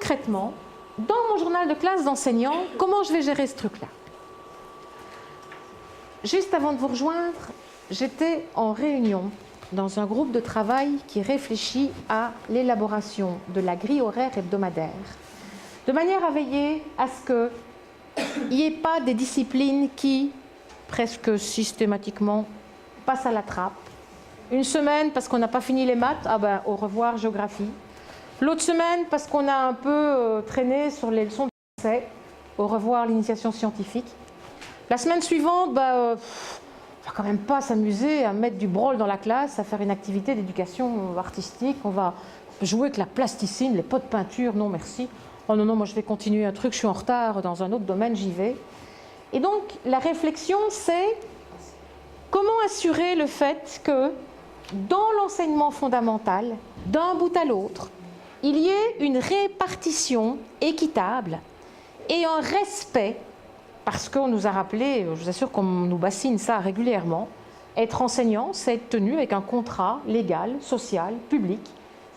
concrètement, dans mon journal de classe d'enseignant, comment je vais gérer ce truc-là? Juste avant de vous rejoindre, j'étais en réunion dans un groupe de travail qui réfléchit à l'élaboration de la grille horaire hebdomadaire, de manière à veiller à ce qu'il n'y ait pas des disciplines qui, presque systématiquement, passent à la trappe. Une semaine parce qu'on n'a pas fini les maths, ah ben au revoir géographie. L'autre semaine parce qu'on a un peu traîné sur les leçons de français, au revoir l'initiation scientifique. La semaine suivante, on va quand même pas s'amuser à mettre du brol dans la classe, à faire une activité d'éducation artistique, on va jouer avec la plasticine, les pots de peinture, non merci. Oh non, non, moi je vais continuer un truc, je suis en retard dans un autre domaine, j'y vais. Et donc la réflexion, c'est comment assurer le fait que dans l'enseignement fondamental, d'un bout à l'autre, il y ait une répartition équitable et un respect, parce qu'on nous a rappelé, je vous assure qu'on nous bassine ça régulièrement, être enseignant, c'est être tenu avec un contrat légal, social, public.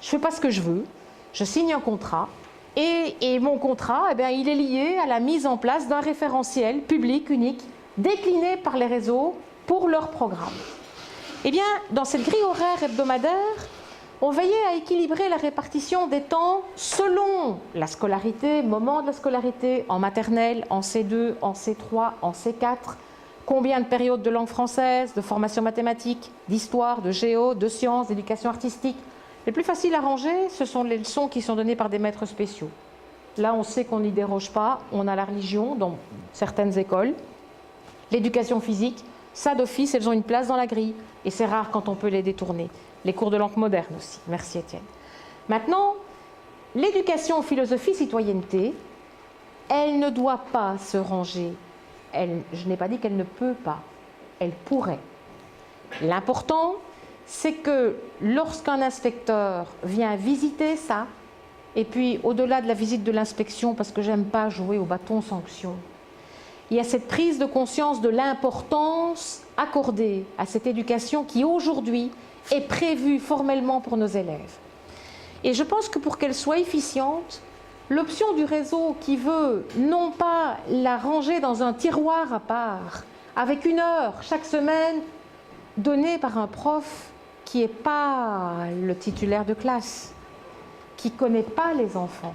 Je ne fais pas ce que je veux, je signe un contrat, et mon contrat, eh bien, il est lié à la mise en place d'un référentiel public unique, décliné par les réseaux pour leur programme. Eh bien, dans cette grille horaire hebdomadaire, on veillait à équilibrer la répartition des temps selon la scolarité, moment de la scolarité, en maternelle, en C2, en C3, en C4, combien de périodes de langue française, de formation mathématique, d'histoire, de géo, de sciences, d'éducation artistique. Les plus faciles à ranger, ce sont les leçons qui sont données par des maîtres spéciaux. Là, on sait qu'on n'y déroge pas, on a la religion dans certaines écoles. L'éducation physique, ça d'office, elles ont une place dans la grille, et c'est rare quand on peut les détourner. Les cours de langue moderne aussi. Merci Étienne. Maintenant, l'éducation philosophie citoyenneté, elle ne doit pas se ranger. Je n'ai pas dit qu'elle ne peut pas. Elle pourrait. L'important, c'est que lorsqu'un inspecteur vient visiter ça, et puis au-delà de la visite de l'inspection, parce que j'aime pas jouer au bâton sanction, il y a cette prise de conscience de l'importance accordée à cette éducation qui aujourd'hui est prévue formellement pour nos élèves. Et je pense que pour qu'elle soit efficiente, l'option du réseau qui veut non pas la ranger dans un tiroir à part, avec 1 heure chaque semaine donnée par un prof qui n'est pas le titulaire de classe, qui ne connaît pas les enfants.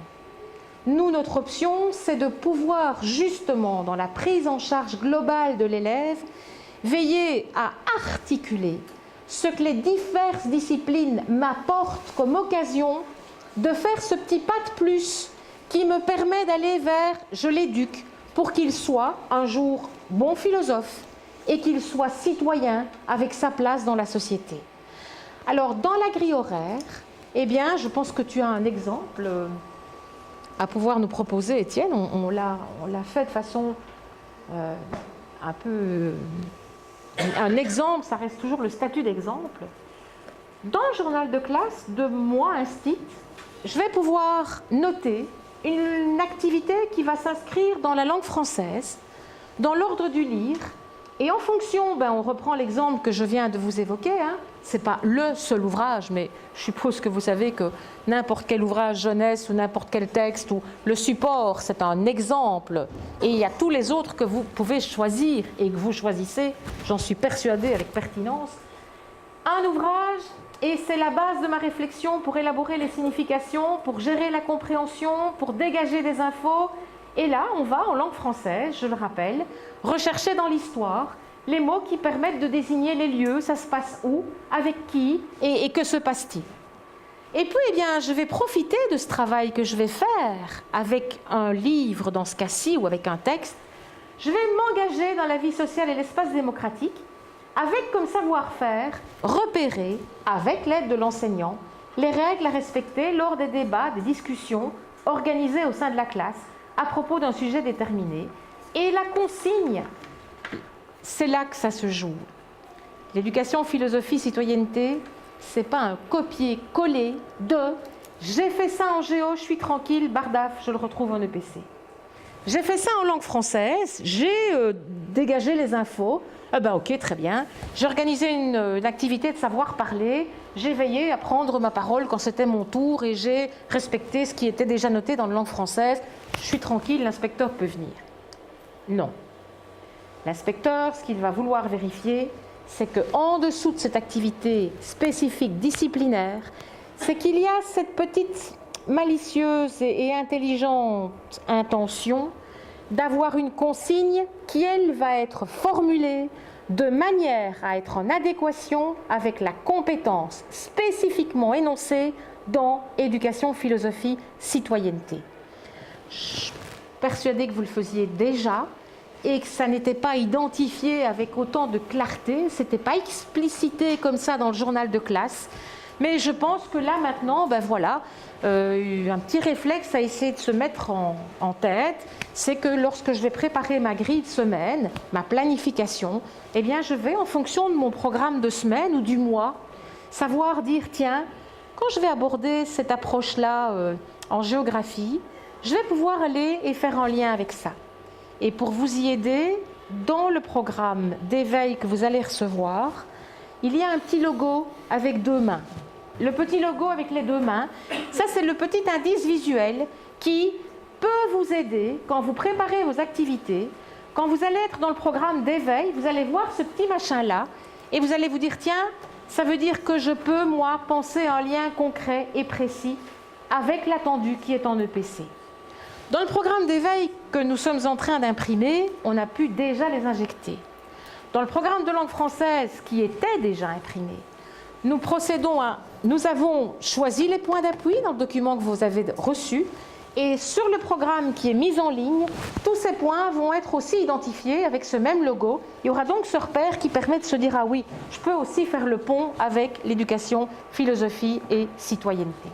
Nous, notre option, c'est de pouvoir justement, dans la prise en charge globale de l'élève, veiller à articuler ce que les diverses disciplines m'apportent comme occasion de faire ce petit pas de plus qui me permet d'aller vers « je l'éduque » pour qu'il soit un jour bon philosophe et qu'il soit citoyen avec sa place dans la société. Alors, dans la grille horaire, eh bien, je pense que tu as un exemple à pouvoir nous proposer, Étienne. On l'a fait de façon un peu... Un exemple, ça reste toujours le statut d'exemple. Dans le journal de classe de moi, Instit, je vais pouvoir noter une activité qui va s'inscrire dans la langue française, dans l'ordre du lire, et en fonction, on reprend l'exemple que je viens de vous évoquer, ce n'est pas le seul ouvrage, mais je suppose que vous savez que n'importe quel ouvrage jeunesse ou n'importe quel texte, ou le support, c'est un exemple, et il y a tous les autres que vous pouvez choisir et que vous choisissez, j'en suis persuadée avec pertinence, un ouvrage, et c'est la base de ma réflexion pour élaborer les significations, pour gérer la compréhension, pour dégager des infos. Et là, on va, en langue française, je le rappelle, rechercher dans l'histoire les mots qui permettent de désigner les lieux, ça se passe où, avec qui, et que se passe-t-il. Et puis, eh bien, je vais profiter de ce travail que je vais faire avec un livre, dans ce cas-ci, ou avec un texte. Je vais m'engager dans la vie sociale et l'espace démocratique, avec comme savoir-faire, repérer, avec l'aide de l'enseignant, les règles à respecter lors des débats, des discussions organisées au sein de la classe, à propos d'un sujet déterminé. Et la consigne, c'est là que ça se joue. L'éducation philosophie citoyenneté, ce n'est pas un copier-coller de « j'ai fait ça en géo, je suis tranquille, bardaf, je le retrouve en EPC ». J'ai fait ça en langue française, j'ai dégagé les infos. Ah ben ok, très bien. J'ai organisé une activité de savoir parler. J'ai veillé à prendre ma parole quand c'était mon tour et j'ai respecté ce qui était déjà noté dans la langue française. Je suis tranquille, l'inspecteur peut venir. Non. L'inspecteur, ce qu'il va vouloir vérifier, c'est qu'en dessous de cette activité spécifique, disciplinaire, c'est qu'il y a cette petite malicieuse et intelligente intention d'avoir une consigne qui, elle, va être formulée de manière à être en adéquation avec la compétence spécifiquement énoncée dans éducation, philosophie, citoyenneté. Je suis persuadée que vous le faisiez déjà et que ça n'était pas identifié avec autant de clarté, ce n'était pas explicité comme ça dans le journal de classe. Mais je pense que là, maintenant, ben voilà, un petit réflexe à essayer de se mettre en tête, c'est que lorsque je vais préparer ma grille de semaine, ma planification, eh bien, je vais, en fonction de mon programme de semaine ou du mois, savoir dire, tiens, quand je vais aborder cette approche-là en géographie, je vais pouvoir aller et faire un lien avec ça. Et pour vous y aider, dans le programme d'éveil que vous allez recevoir, il y a un petit logo avec 2 mains. Le petit logo avec les 2 mains, ça c'est le petit indice visuel qui peut vous aider quand vous préparez vos activités. Quand vous allez être dans le programme d'éveil, vous allez voir ce petit machin-là et vous allez vous dire, tiens, ça veut dire que je peux, moi, penser un lien concret et précis avec l'attendu qui est en EPC. Dans le programme d'éveil que nous sommes en train d'imprimer, on a pu déjà les injecter. Dans le programme de langue française qui était déjà imprimé, nous avons choisi les points d'appui dans le document que vous avez reçu et sur le programme qui est mis en ligne, tous ces points vont être aussi identifiés avec ce même logo. Il y aura donc ce repère qui permet de se dire « Ah oui, je peux aussi faire le pont avec l'éducation, philosophie et citoyenneté ».